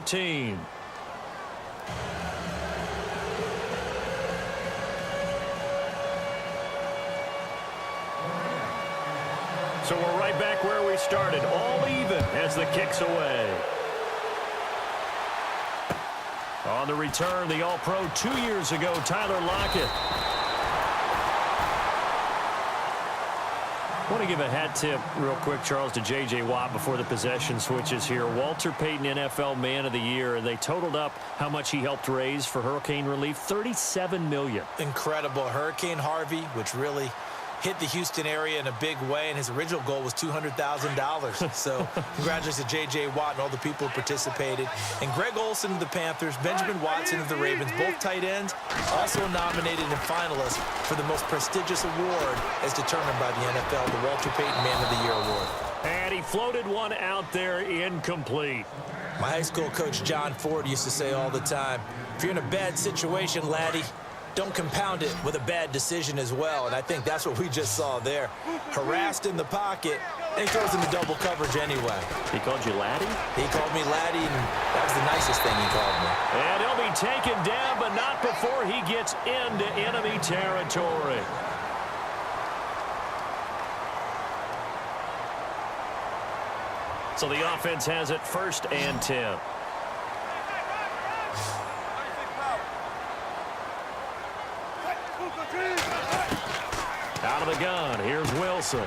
15. So we're right back where we started, all even as the kick's away. On the return, the All-Pro 2 years ago, Tyler Lockett. I want to give a hat tip real quick, Charles, to J.J. Watt before the possession switches here. Walter Payton, NFL Man of the Year, and they totaled up how much he helped raise for hurricane relief, $37 million. Incredible. Hurricane Harvey, which really hit the Houston area in a big way, and his original goal was $200,000. So congratulations to J.J. Watt and all the people who participated. And Greg Olsen of the Panthers, Benjamin Watson of the Ravens, both tight ends, also nominated and finalists for the most prestigious award as determined by the NFL, the Walter Payton Man of the Year Award. And he floated one out there incomplete. My high school coach, John Ford, used to say all the time, if you're in a bad situation, laddie, don't compound it with a bad decision as well. And I think that's what we just saw there. Harassed in the pocket, and he throws into double coverage anyway. He called you laddie? He called me laddie, and that was the nicest thing he called me. And he'll be taken down, but not before he gets into enemy territory. So the offense has it 1st and 10. Out of the gun, here's Wilson.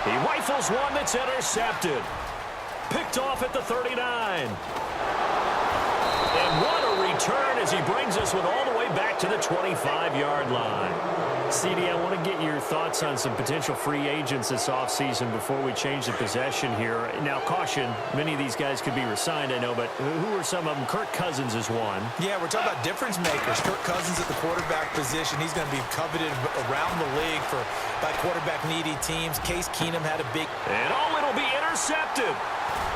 He rifles one that's intercepted. Picked off at the 39. And what a return as he brings us one all the way back to the 25-yard line. CD, I want to get your thoughts on some potential free agents this offseason before we change the possession here. Now, caution, many of these guys could be resigned, I know, but who are some of them? Kirk Cousins is one. Yeah, we're talking about difference makers. Kirk Cousins at the quarterback position. He's going to be coveted around the league by quarterback-needy teams. Case Keenum had a big... And it'll be intercepted.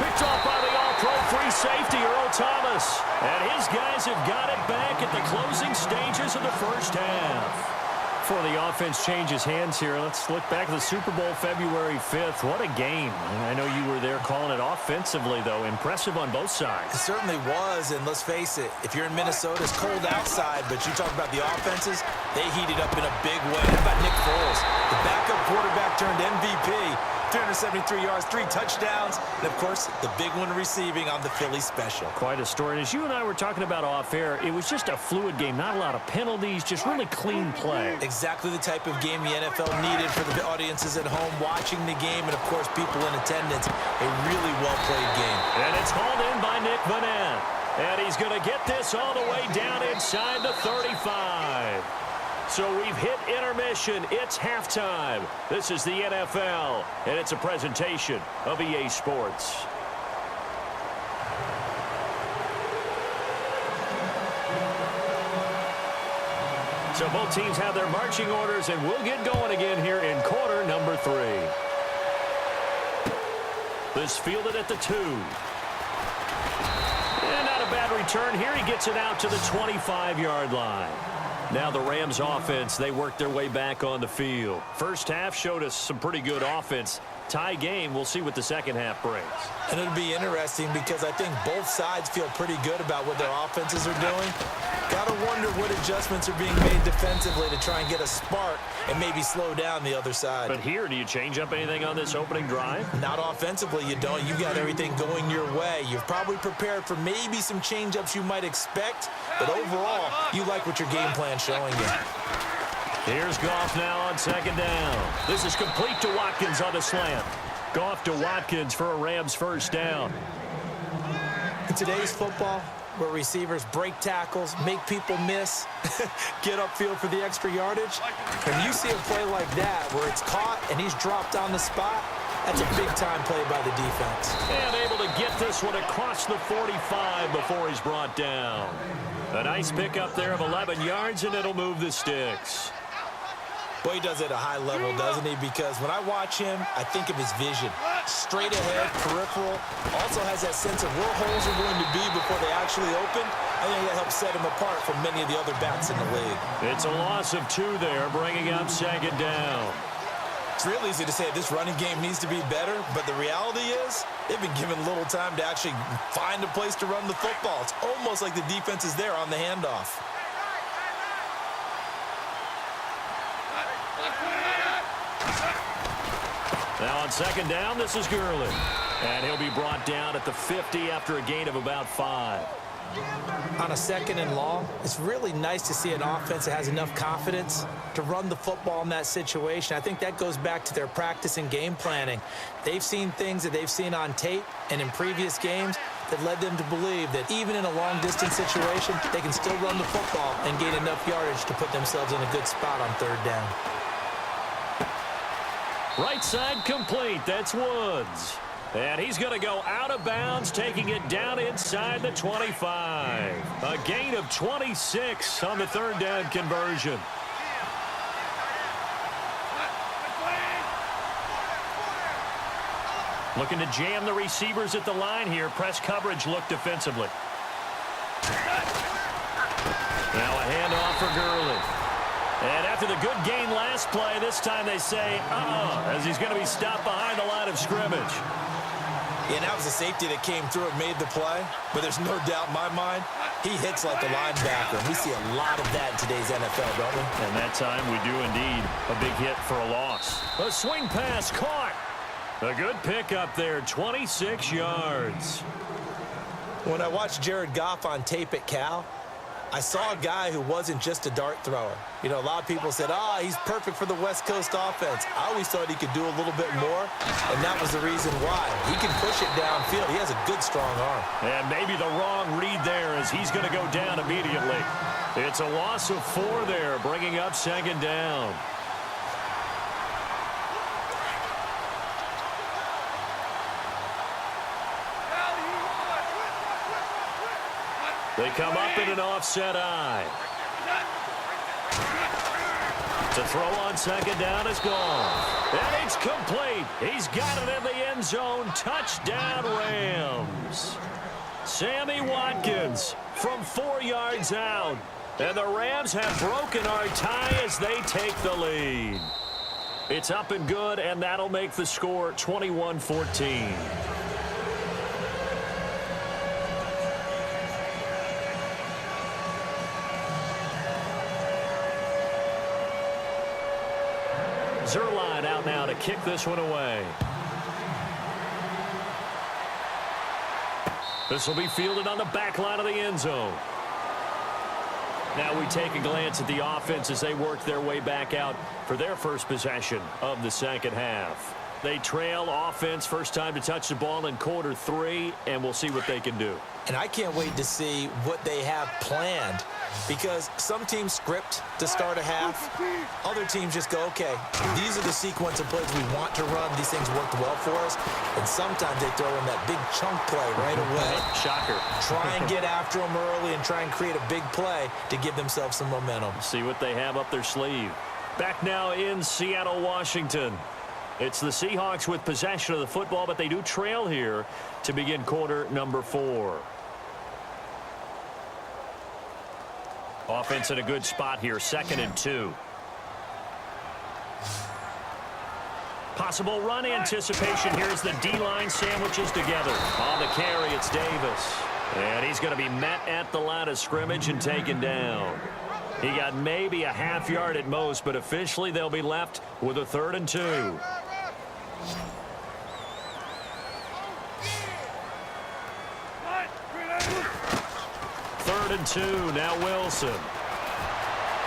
Picked off by the All-Pro free safety, Earl Thomas. And his guys have got it back at the closing stages of the first half. Before the offense changes hands here, let's look back at the Super Bowl February 5th. What a game. I know you were there calling it offensively, though. Impressive on both sides. It certainly was, and let's face it, if you're in Minnesota, it's cold outside, but you talk about the offenses, they heated up in a big way. How about Nick Foles, the backup quarterback turned MVP, 373 yards, 3 touchdowns, and, of course, the big one receiving on the Philly special. Quite a story. And as you and I were talking about off-air, it was just a fluid game, not a lot of penalties, just really clean play. Exactly the type of game the NFL needed for the audiences at home watching the game and, of course, people in attendance. A really well-played game. And it's hauled in by Nick Vanette. And he's going to get this all the way down inside the 35. So we've hit intermission. It's halftime. This is the NFL, and it's a presentation of EA Sports. So both teams have their marching orders, and we'll get going again here in quarter number 3. This fielded at the 2. And not a bad return here. He gets it out to the 25-yard line. Now the Rams offense, they worked their way back on the field. First half showed us some pretty good offense. Tie game, we'll see what the second half brings. And it'll be interesting because I think both sides feel pretty good about what their offenses are doing. Got to wonder what adjustments are being made defensively to try and get a spark and maybe slow down the other side. But here, do you change up anything on this opening drive? Not offensively, you don't. You got everything going your way. You've probably prepared for maybe some change-ups you might expect, but overall, you like what your game plan's showing you. Here's Goff now on second down. This is complete to Watkins on the slant. Goff to Watkins for a Rams first down. In today's football, where receivers break tackles, make people miss, get upfield for the extra yardage, when you see a play like that where it's caught and he's dropped on the spot, that's a big-time play by the defense. And able to get this one across the 45 before he's brought down. A nice pickup there of 11 yards, and it'll move the sticks. Boy, he does it at a high level, doesn't he? Because when I watch him, I think of his vision. Straight ahead, peripheral. Also has that sense of where holes are going to be before they actually open. I think that helps set him apart from many of the other backs in the league. It's a loss of 2 there, bringing up second down. It's real easy to say this running game needs to be better, but the reality is they've been given little time to actually find a place to run the football. It's almost like the defense is there on the handoff. Now on second down, this is Gurley. And he'll be brought down at the 50 after a gain of about 5. On a second and long, it's really nice to see an offense that has enough confidence to run the football in that situation. I think that goes back to their practice and game planning. They've seen things that they've seen on tape and in previous games that led them to believe that even in a long-distance situation, they can still run the football and gain enough yardage to put themselves in a good spot on third down. Right side complete. That's Woods. And he's going to go out of bounds, taking it down inside the 25. A gain of 26 on the third down conversion. Looking to jam the receivers at the line here. Press coverage look defensively. Now a handoff for Gurley. And after the good gain last play, this time they say, as he's going to be stopped behind the line of scrimmage. Yeah, and that was a safety that came through and made the play. But there's no doubt in my mind, he hits like a linebacker. And we see a lot of that in today's NFL, don't we? And that time we do indeed a big hit for a loss. A swing pass caught. A good pickup there, 26 yards. When I watched Jared Goff on tape at Cal, I saw a guy who wasn't just a dart thrower. You know, a lot of people said, he's perfect for the West Coast offense. I always thought he could do a little bit more, and that was the reason why. He can push it downfield. He has a good, strong arm. And maybe the wrong read there as he's going to go down immediately. It's a loss of 4 there, bringing up second down. They come up in an offset eye. To throw on second down is gone. And it's complete. He's got it in the end zone. Touchdown, Rams. Sammy Watkins from 4 yards out. And the Rams have broken our tie as they take the lead. It's up and good, and that'll make the score 21-14. Zerline out now to kick this one away. This will be fielded on the back line of the end zone. Now we take a glance at the offense as they work their way back out for their first possession of the second half. They trail offense first time to touch the ball in quarter 3, and we'll see what they can do. And I can't wait to see what they have planned, because some teams script to start a half. Other teams just go, okay, these are the sequence of plays we want to run. These things worked well for us. And sometimes they throw in that big chunk play right away. Shocker. Try and get after them early and try and create a big play to give themselves some momentum. See what they have up their sleeve. Back now in Seattle, Washington. It's the Seahawks with possession of the football, but they do trail here to begin quarter number 4. Offense in a good spot here, 2nd and 2. Possible run anticipation here as the D-line sandwiches together. On the carry, it's Davis. And he's going to be met at the line of scrimmage and taken down. He got maybe a half yard at most, but officially they'll be left with a 3rd and 2. 3rd and 2, now Wilson.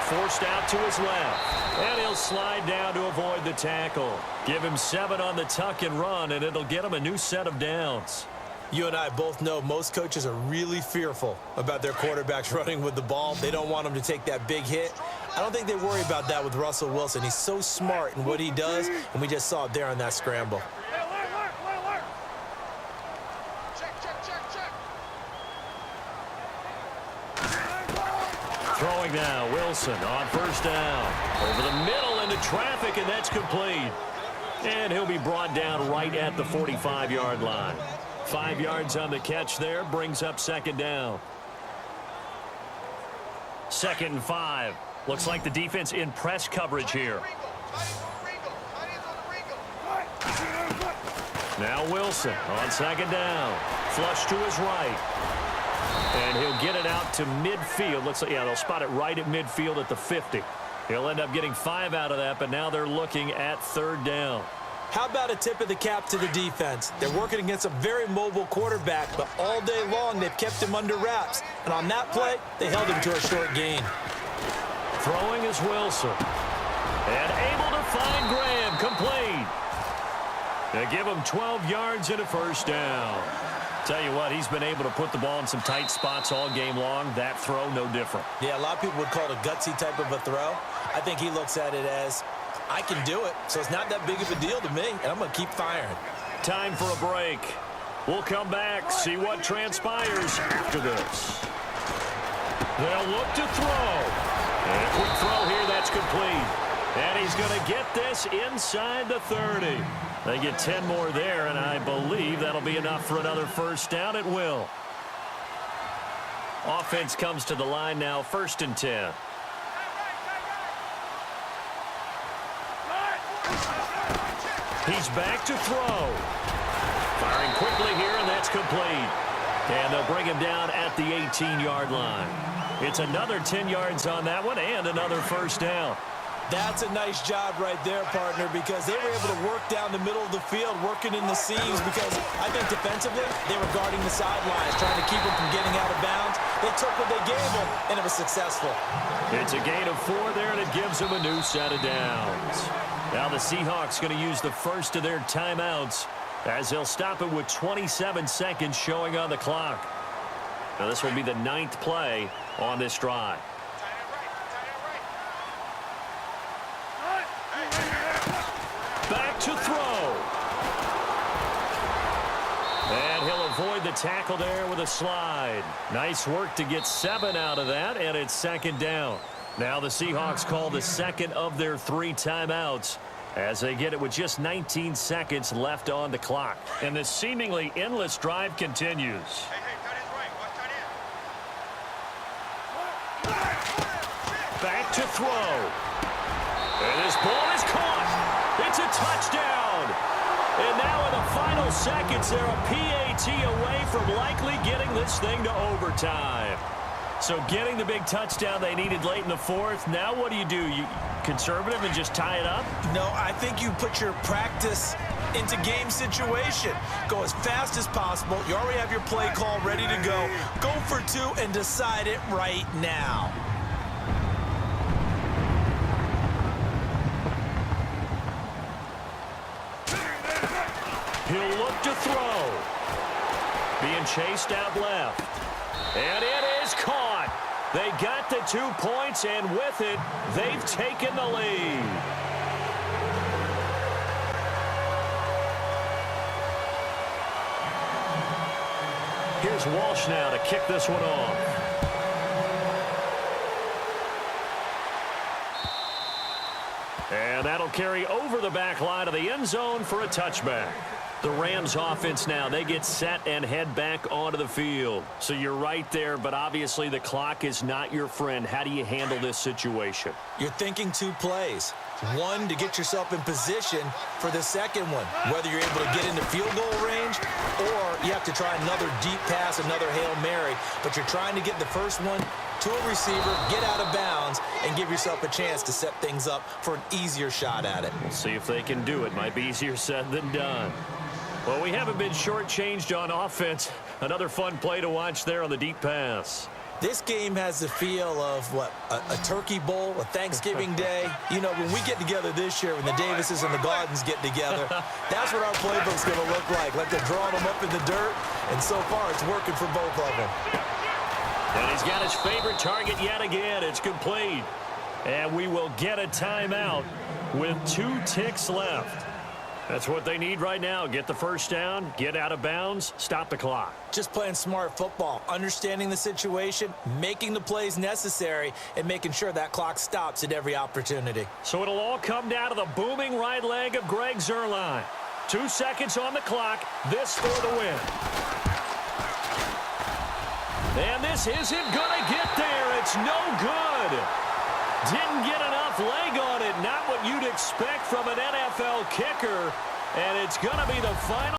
Forced out to his left. And he'll slide down to avoid the tackle. Give him 7 on the tuck and run, and it'll get him a new set of downs. You and I both know most coaches are really fearful about their quarterbacks running with the ball. They don't want them to take that big hit. I don't think they worry about that with Russell Wilson. He's so smart in what he does, and we just saw it there on that scramble. Throwing now, Wilson on first down. Over the middle into traffic, and that's complete. And he'll be brought down right at the 45-yard line. 5 yards on the catch there, brings up second down. 2nd and 5. Looks like the defense in press coverage here. Now Wilson on second down. Flush to his right. And he'll get it out to midfield. They'll spot it right at midfield at the 50. He'll end up getting 5 out of that, but now they're looking at third down. How about a tip of the cap to the defense? They're working against a very mobile quarterback, but all day long they've kept him under wraps. And on that play, they held him to a short gain. Throwing is Wilson. And able to find Graham, complete. They give him 12 yards and a first down. Tell you what, he's been able to put the ball in some tight spots all game long. That throw, no different. Yeah, a lot of people would call it a gutsy type of a throw. I think he looks at it as, I can do it, so it's not that big of a deal to me, and I'm going to keep firing. Time for a break. We'll come back, see what transpires after this. They'll look to throw. And a quick throw here, that's complete. And he's going to get this inside the 30. They get 10 more there, and I believe that'll be enough for another first down. It will. Offense comes to the line now, 1st and 10. He's back to throw. Firing quickly here, and that's complete. And they'll bring him down at the 18-yard line. It's another 10 yards on that one and another first down. That's a nice job right there, partner, because they were able to work down the middle of the field, working in the seams, because I think defensively they were guarding the sidelines, trying to keep them from getting out of bounds. They took what they gave them, and it was successful. It's a gain of 4 there, and it gives them a new set of downs. Now the Seahawks going to use the first of their timeouts as they'll stop it with 27 seconds showing on the clock. Now this will be the 9th play on this drive. Back to throw. And he'll avoid the tackle there with a slide. Nice work to get 7 out of that, and it's 2nd down. Now the Seahawks call the 2nd of their 3 timeouts as they get it with just 19 seconds left on the clock. And this seemingly endless drive continues. Back to throw. And this ball is caught. It's a touchdown. And now in the final seconds, they're a PAT away from likely getting this thing to overtime. So getting the big touchdown they needed late in the 4th. Now what do? You conservative and just tie it up? No, I think you put your practice into game situation. Go as fast as possible. You already have your play call ready to go. Go for 2 and decide it right now. He'll look to throw. Being chased out left. And it is caught. They got the 2 points, and with it, they've taken the lead. Here's Walsh now to kick this one off. And that'll carry over the back line of the end zone for a touchback. The Rams offense now, they get set and head back onto the field. So you're right there, but obviously the clock is not your friend. How do you handle this situation? You're thinking 2 plays. 1 to get yourself in position for the second one, whether you're able to get into field goal range or you have to try another deep pass, another Hail Mary. But you're trying to get the first one to a receiver, get out of bounds, and give yourself a chance to set things up for an easier shot at it. We'll see if they can do it. Might be easier said than done. Well, we haven't been shortchanged on offense. Another fun play to watch there on the deep pass. This game has the feel of, what, a turkey bowl, a Thanksgiving day. You know, when we get together this year, when the Davises and the Gardens get together, that's what our playbook's going to look like. Like they're drawing them up in the dirt, and so far it's working for both of them. And he's got his favorite target yet again. It's complete. And we will get a timeout with 2 ticks left. That's what they need right now. Get the first down, get out of bounds, stop the clock. Just playing smart football, understanding the situation, making the plays necessary, and making sure that clock stops at every opportunity. So it'll all come down to the booming right leg of Greg Zuerlein. 2 seconds on the clock. This for the win. And this isn't going to get there. It's no good. Didn't get enough leg on it. Not what you'd expect from an NFL kicker. And it's going to be the final.